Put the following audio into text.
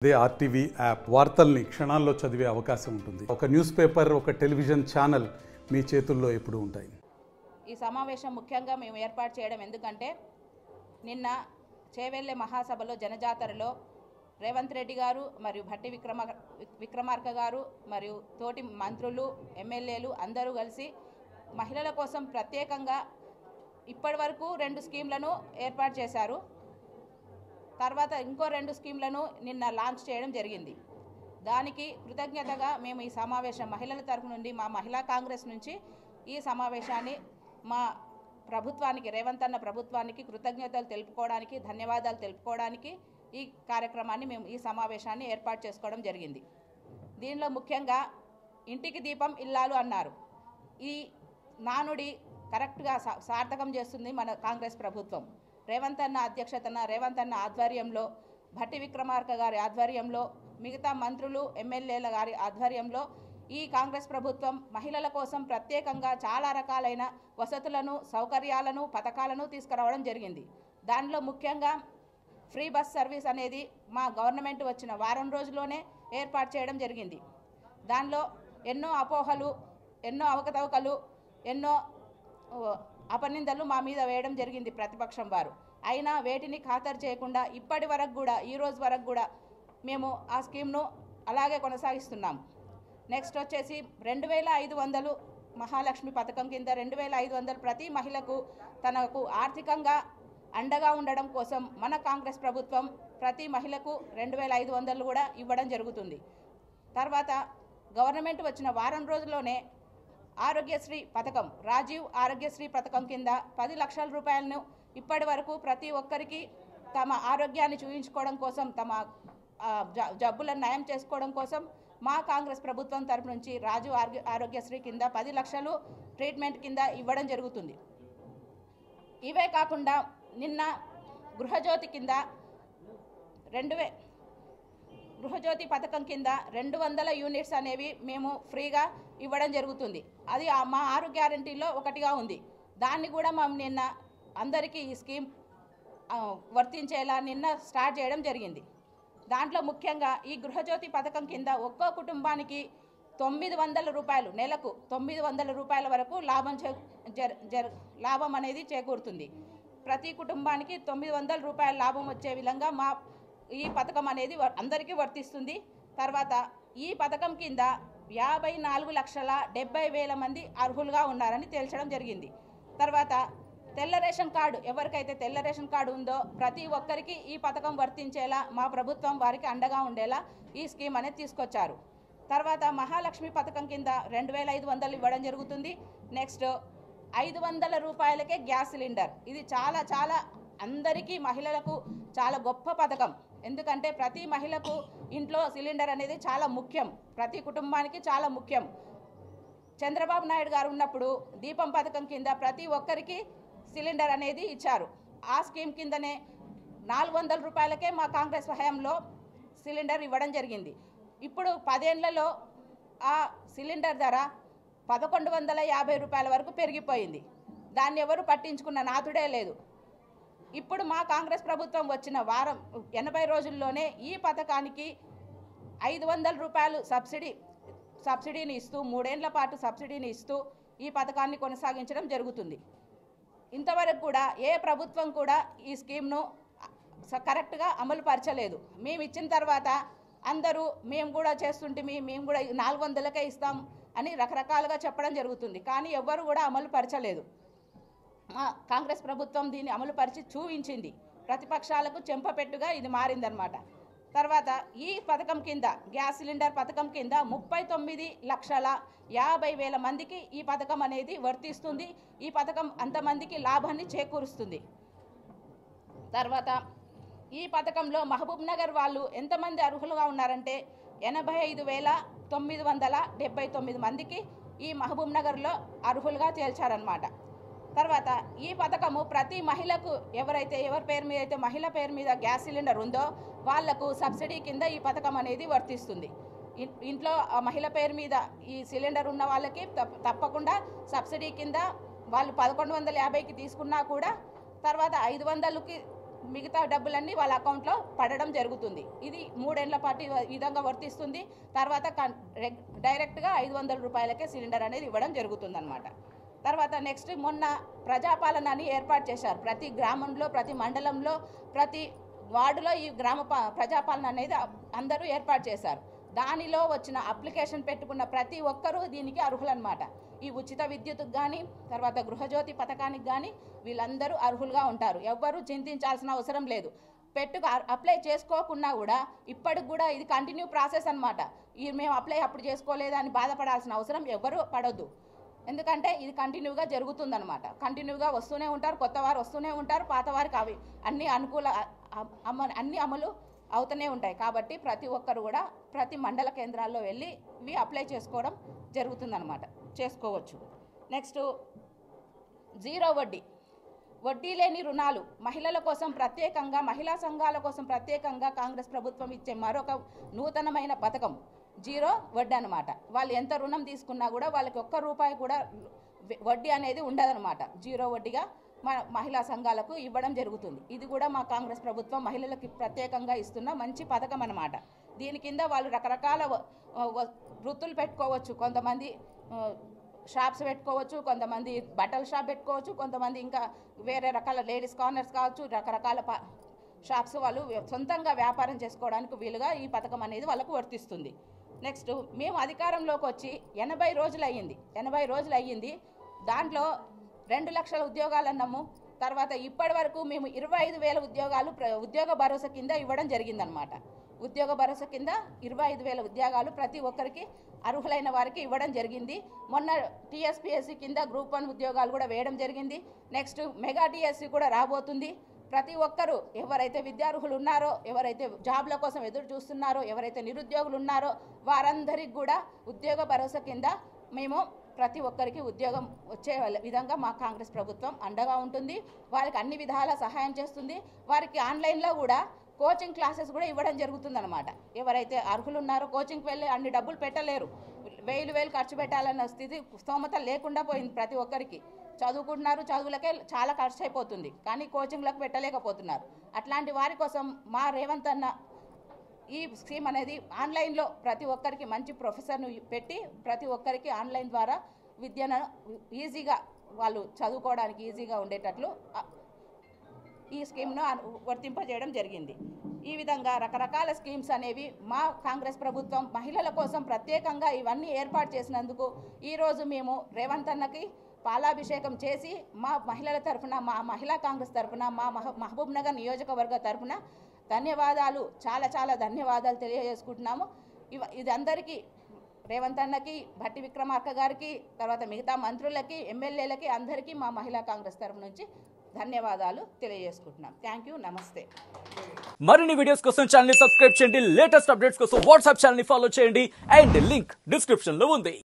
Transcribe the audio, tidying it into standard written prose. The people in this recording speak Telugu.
అదే ఆర్టీవీ యాప్ వార్తల్ని క్షణాల్లో చదివే అవకాశం ఉంటుంది. ఒక న్యూస్ పేపర్, ఒక టెలివిజన్ ఛానల్ మీ చేతుల్లో ఎప్పుడూ ఉంటాయి. ఈ సమావేశం ముఖ్యంగా మేము ఏర్పాటు చేయడం ఎందుకంటే నిన్న చేవెళ్ళే మహాసభలో జనజాతరలో రేవంత్ రెడ్డి గారు మరియు భట్టి విక్రమార్క గారు మరియు తోటి మంత్రులు, ఎమ్మెల్యేలు అందరూ కలిసి మహిళల కోసం ప్రత్యేకంగా ఇప్పటివరకు 2 స్కీమ్లను ఏర్పాటు చేశారు. తర్వాత ఇంకో 2 స్కీమ్లను నిన్న లాంచ్ చేయడం జరిగింది. దానికి కృతజ్ఞతగా మేము ఈ సమావేశం మహిళల తరఫు నుండి మా మహిళా కాంగ్రెస్ నుంచి ఈ సమావేశాన్ని మా ప్రభుత్వానికి, రేవంత్ అన్న ప్రభుత్వానికి కృతజ్ఞతలు తెలుపుకోవడానికి, ధన్యవాదాలు తెలుపుకోవడానికి ఈ కార్యక్రమాన్ని మేము ఈ సమావేశాన్ని ఏర్పాటు చేసుకోవడం జరిగింది. దీనిలో ముఖ్యంగా ఇంటికి దీపం ఇల్లాలు అన్నారు. ఈ నానుడి కరెక్ట్గా సార్థకం చేస్తుంది మన కాంగ్రెస్ ప్రభుత్వం. రేవంత్ అన్న అధ్యక్షతన, రేవంత్ అన్న ఆధ్వర్యంలో, భట్టి విక్రమార్క గారి ఆధ్వర్యంలో, మిగతా మంత్రులు, ఎమ్మెల్యేల గారి ఆధ్వర్యంలో ఈ కాంగ్రెస్ ప్రభుత్వం మహిళల కోసం ప్రత్యేకంగా చాలా రకాలైన వసతులను, సౌకర్యాలను, పథకాలను తీసుకురావడం జరిగింది. దానిలో ముఖ్యంగా ఫ్రీ బస్ సర్వీస్ అనేది మా గవర్నమెంట్ వచ్చిన వారం రోజుల్లోనే ఏర్పాటు చేయడం జరిగింది. దానిలో ఎన్నో అపోహలు, ఎన్నో అవకతవకలు, ఎన్నో అపనిందలు మా మీద వేయడం జరిగింది ప్రతిపక్షం వారు. అయినా వేటిని ఖాతరు చేయకుండా ఇప్పటి వరకు కూడా, ఈ రోజు వరకు కూడా మేము ఆ స్కీమ్ను అలాగే కొనసాగిస్తున్నాము. నెక్స్ట్ వచ్చేసి 2500 మహాలక్ష్మి పథకం కింద 2500 ప్రతి మహిళకు తనకు ఆర్థికంగా అండగా ఉండడం కోసం మన కాంగ్రెస్ ప్రభుత్వం ప్రతి మహిళకు 2500 కూడా ఇవ్వడం జరుగుతుంది. తర్వాత గవర్నమెంట్ వచ్చిన వారం రోజుల్లోనే ఆరోగ్యశ్రీ పథకం, రాజీవ్ ఆరోగ్యశ్రీ పథకం కింద 10 లక్షల రూపాయలను ఇప్పటి వరకు ప్రతి ఒక్కరికి తమ ఆరోగ్యాన్ని చూపించుకోవడం కోసం, తమ జబ్బులను నయం చేసుకోవడం కోసం మా కాంగ్రెస్ ప్రభుత్వం తరపు నుంచి రాజీవ్ ఆరోగ్యశ్రీ కింద 10 లక్షలు ట్రీట్మెంట్ కింద ఇవ్వడం జరుగుతుంది. ఇవే కాకుండా నిన్న గృహజ్యోతి కింద గృహజ్యోతి పథకం కింద 200 యూనిట్స్ అనేవి మేము ఫ్రీగా ఇవ్వడం జరుగుతుంది. అది మా 6 గ్యారంటీలో ఒకటిగా ఉంది. దాన్ని కూడా మేము నిన్న అందరికీ ఈ స్కీమ్ వర్తించేలా నిన్న స్టార్ట్ చేయడం జరిగింది. దాంట్లో ముఖ్యంగా ఈ గృహజ్యోతి పథకం కింద ఒక్కో కుటుంబానికి 900 రూపాయలు, నెలకు 900 రూపాయల వరకు లాభం అనేది చేకూరుతుంది. ప్రతి కుటుంబానికి 900 రూపాయల లాభం వచ్చే విధంగా మా ఈ పథకం అనేది అందరికీ వర్తిస్తుంది. తర్వాత ఈ పథకం కింద 54,70,000 మంది అర్హులుగా ఉన్నారని తేల్చడం జరిగింది. తర్వాత తెల్ల రేషన్ కార్డు, ఎవరికైతే తెల్ల రేషన్ కార్డు ఉందో ప్రతి ఒక్కరికి ఈ పథకం వర్తించేలా మా ప్రభుత్వం వారికి అండగా ఉండేలా ఈ స్కీమ్ అనేది తీసుకొచ్చారు. తర్వాత మహాలక్ష్మి పథకం కింద 2500 ఇవ్వడం జరుగుతుంది. నెక్స్ట్ 500 రూపాయలకే గ్యాస్ సిలిండర్. ఇది చాలా చాలా అందరికీ, మహిళలకు చాలా గొప్ప పథకం. ఎందుకంటే ప్రతి మహిళకు ఇంట్లో సిలిండర్ అనేది చాలా ముఖ్యం, ప్రతి కుటుంబానికి చాలా ముఖ్యం. చంద్రబాబు నాయుడు గారు ఉన్నప్పుడు దీపం పథకం కింద ప్రతి ఒక్కరికి సిలిండర్ అనేది ఇచ్చారు. ఆ స్కీమ్ కిందనే 400 రూపాయలకే మా కాంగ్రెస్ హయాంలో సిలిండర్ ఇవ్వడం జరిగింది. ఇప్పుడు 10 ఏళ్లలో ఆ సిలిండర్ ధర 1150 రూపాయల వరకు పెరిగిపోయింది. దాన్ని ఎవరు పట్టించుకున్న నాతుడే లేదు. ఇప్పుడు మా కాంగ్రెస్ ప్రభుత్వం వచ్చిన 80 రోజుల్లోనే ఈ పథకానికి 500 రూపాయలు సబ్సిడీని ఇస్తూ 3 ఏళ్ల పాటు సబ్సిడీని ఇస్తూ ఈ పథకాన్ని కొనసాగించడం జరుగుతుంది. ఇంతవరకు కూడా ఏ ప్రభుత్వం కూడా ఈ స్కీమ్ను కరెక్ట్గా అమలు పరచలేదు. మేము ఇచ్చిన తర్వాత అందరూ మేము కూడా చేస్తుంటే మేము కూడా 400కే ఇస్తాం అని రకరకాలుగా చెప్పడం జరుగుతుంది. కానీ ఎవ్వరు కూడా అమలు పరచలేదు. మా కాంగ్రెస్ ప్రభుత్వం దీన్ని అమలు పరిచి చూపించింది. ప్రతిపక్షాలకు చెంపపెట్టుగా ఇది మారిందనమాట. తర్వాత ఈ పథకం కింద, గ్యాస్ సిలిండర్ పథకం కింద 39,50,000 మందికి ఈ పథకం అనేది వర్తిస్తుంది. ఈ పథకం అంతమందికి లాభాన్ని చేకూరుస్తుంది. తర్వాత ఈ పథకంలో మహబూబ్ నగర్ వాళ్ళు ఎంతమంది అర్హులుగా ఉన్నారంటే 85,979 మందికి ఈ మహబూబ్ నగర్లో అర్హులుగా తేల్చారనమాట. తర్వాత ఈ పథకము ప్రతి మహిళకు, ఎవరి పేరు మీద అయితే మహిళ పేరు మీద గ్యాస్ సిలిండర్ ఉందో వాళ్లకు సబ్సిడీ కింద ఈ పథకం అనేది వర్తిస్తుంది. ఇంట్లో మహిళ పేరు మీద ఈ సిలిండర్ ఉన్న వాళ్ళకి తప్పకుండా సబ్సిడీ కింద వాళ్ళు 1150కి తీసుకున్నా కూడా తర్వాత 500కి మిగతా డబ్బులన్నీ వాళ్ళ అకౌంట్లో పడడం జరుగుతుంది. ఇది 3 ఏళ్ల పాటు ఈ విధంగా వర్తిస్తుంది. తర్వాత డైరెక్ట్గా 500 రూపాయలకే సిలిండర్ అనేది ఇవ్వడం జరుగుతుందన్నమాట. తర్వాత నెక్స్ట్ మొన్న ప్రజాపాలన అని ఏర్పాటు చేశారు. ప్రతి గ్రామంలో, ప్రతి మండలంలో, ప్రతి వార్డులో ఈ ప్రజాపాలన అనేది అందరూ ఏర్పాటు చేశారు. దానిలో వచ్చిన అప్లికేషన్ పెట్టుకున్న ప్రతి ఒక్కరూ దీనికి అర్హులన్నమాట. ఈ ఉచిత విద్యుత్కు కానీ, తర్వాత గృహజ్యోతి పథకానికి కానీ వీళ్ళందరూ అర్హులుగా ఉంటారు. ఎవ్వరూ చింతించాల్సిన అవసరం లేదు. అప్లై చేసుకోకున్నా కూడా ఇప్పటికి కూడా ఇది కంటిన్యూ ప్రాసెస్ అన్నమాట. మేము అప్పుడు చేసుకోలేదని బాధపడాల్సిన అవసరం ఎవ్వరూ పడొద్దు. ఎందుకంటే ఇది కంటిన్యూగా జరుగుతుందన్నమాట. కంటిన్యూగా వస్తూనే ఉంటారు, కొత్త వారు వస్తూనే ఉంటారు, పాత వారికి అవి అన్ని అన్ని అమలు అవుతూనే ఉంటాయి. కాబట్టి ప్రతి ఒక్కరు కూడా ప్రతి మండల కేంద్రాల్లో వెళ్ళి ఇవి అప్లై చేసుకోవడం జరుగుతుందన్నమాట, చేసుకోవచ్చు. నెక్స్ట్ జీరో వడ్డీ లేని రుణాలు మహిళల కోసం ప్రత్యేకంగా, మహిళా సంఘాల కోసం ప్రత్యేకంగా కాంగ్రెస్ ప్రభుత్వం ఇచ్చే మరొక నూతనమైన పథకం జీరో వడ్డీ అనమాట. వాళ్ళు ఎంత రుణం తీసుకున్నా కూడా వాళ్ళకి ₹1 కూడా వడ్డీ అనేది ఉండదన్నమాట. జీరో వడ్డీగా మహిళా సంఘాలకు ఇవ్వడం జరుగుతుంది. ఇది కూడా మా కాంగ్రెస్ ప్రభుత్వం మహిళలకి ప్రత్యేకంగా ఇస్తున్న మంచి పథకం అన్నమాట. దీని కింద వాళ్ళు రకరకాల వృత్తులు పెట్టుకోవచ్చు. కొంతమంది షాప్స్ పెట్టుకోవచ్చు, కొంతమంది బట్టల షాప్ పెట్టుకోవచ్చు, కొంతమంది ఇంకా వేరే రకాల లేడీస్ కార్నర్స్ కావచ్చు, రకరకాల షాప్స్ వాళ్ళు సొంతంగా వ్యాపారం చేసుకోవడానికి వీలుగా ఈ పథకం అనేది వాళ్ళకు వర్తిస్తుంది. నెక్స్ట్ మేము అధికారంలోకి వచ్చి 80 రోజులు అయ్యింది. దాంట్లో 2 లక్షల ఉద్యోగాలు అన్నాము. తర్వాత ఇప్పటి వరకు మేము 25,000 ఉద్యోగాలు ఉద్యోగ భరోసా కింద ఇవ్వడం జరిగిందనమాట. ఉద్యోగ భరోసా కింద 25,000 ఉద్యోగాలు ప్రతి ఒక్కరికి అర్హులైన వారికి ఇవ్వడం జరిగింది. మొన్న టీఎస్పీఎస్సీ కింద గ్రూప్ 1 ఉద్యోగాలు కూడా వేయడం జరిగింది. నెక్స్ట్ మెగా టీఎస్సీ కూడా రాబోతుంది. ప్రతి ఒక్కరూ ఎవరైతే విద్యార్హులు ఉన్నారో, ఎవరైతే జాబ్ల కోసం ఎదురు చూస్తున్నారో, ఎవరైతే నిరుద్యోగులు ఉన్నారో వారందరికీ కూడా ఉద్యోగ భరోసా కింద మేము ప్రతి ఒక్కరికి ఉద్యోగం వచ్చే విధంగా మా కాంగ్రెస్ ప్రభుత్వం అండగా ఉంటుంది. వారికి అన్ని విధాల సహాయం చేస్తుంది. వారికి ఆన్లైన్లో కూడా కోచింగ్ క్లాసెస్ కూడా ఇవ్వడం జరుగుతుందన్నమాట. ఎవరైతే అర్హులు ఉన్నారో కోచింగ్కి వెళ్ళి అన్ని డబ్బులు పెట్టలేరు, వేలు ఖర్చు పెట్టాలన్న స్తోమత లేకుండా పోయింది. ప్రతి ఒక్కరికి చదువుకుంటున్నారు, చదువులకే చాలా ఖర్చు అయిపోతుంది, కానీ కోచింగ్లకు పెట్టలేకపోతున్నారు. అట్లాంటి వారి కోసం మా రేవంత్ అన్న ఈ స్కీమ్ అనేది ఆన్లైన్లో ప్రతి ఒక్కరికి మంచి ప్రొఫెసర్ను పెట్టి ప్రతి ఒక్కరికి ఆన్లైన్ ద్వారా విద్యను ఈజీగా వాళ్ళు చదువుకోవడానికి ఈజీగా ఉండేటట్లు ఈ స్కీమ్ను వర్తింపజేయడం జరిగింది. ఈ విధంగా రకరకాల స్కీమ్స్ అనేవి మా కాంగ్రెస్ ప్రభుత్వం మహిళల కోసం ప్రత్యేకంగా ఇవన్నీ ఏర్పాటు చేసినందుకు ఈరోజు మేము రేవంత్ అన్నకి పాలాభిషేకం చేసి మా మహిళల తరఫున, మా మహిళా కాంగ్రెస్ తరఫున, మా మహబూబ్ నగర్ నియోజకవర్గ తరఫున ధన్యవాదాలు, చాలా ధన్యవాదాలు తెలియజేసుకుంటున్నాము. ఇది అందరికీ రేవంత్ అన్నకి, భట్టి విక్రమార్క గారికి, తర్వాత మిగతా మంత్రులకి, ఎమ్మెల్యేలకి అందరికీ మా మహిళా కాంగ్రెస్ తరఫు నుంచి ధన్యవాదాలు తెలియజేసుకుంటున్నాం. థ్యాంక్ యూ, నమస్తే. మరిన్ని వీడియోస్ కోసం ఛానల్ ని సబ్స్క్రైబ్ చేయండి, లేటెస్ట్ అప్డేట్స్ కోసం వాట్సాప్ ఛానల్ ని ఫాలో చేయండి అండ్ లింక్ డిస్క్రిప్షన్ లో ఉంది.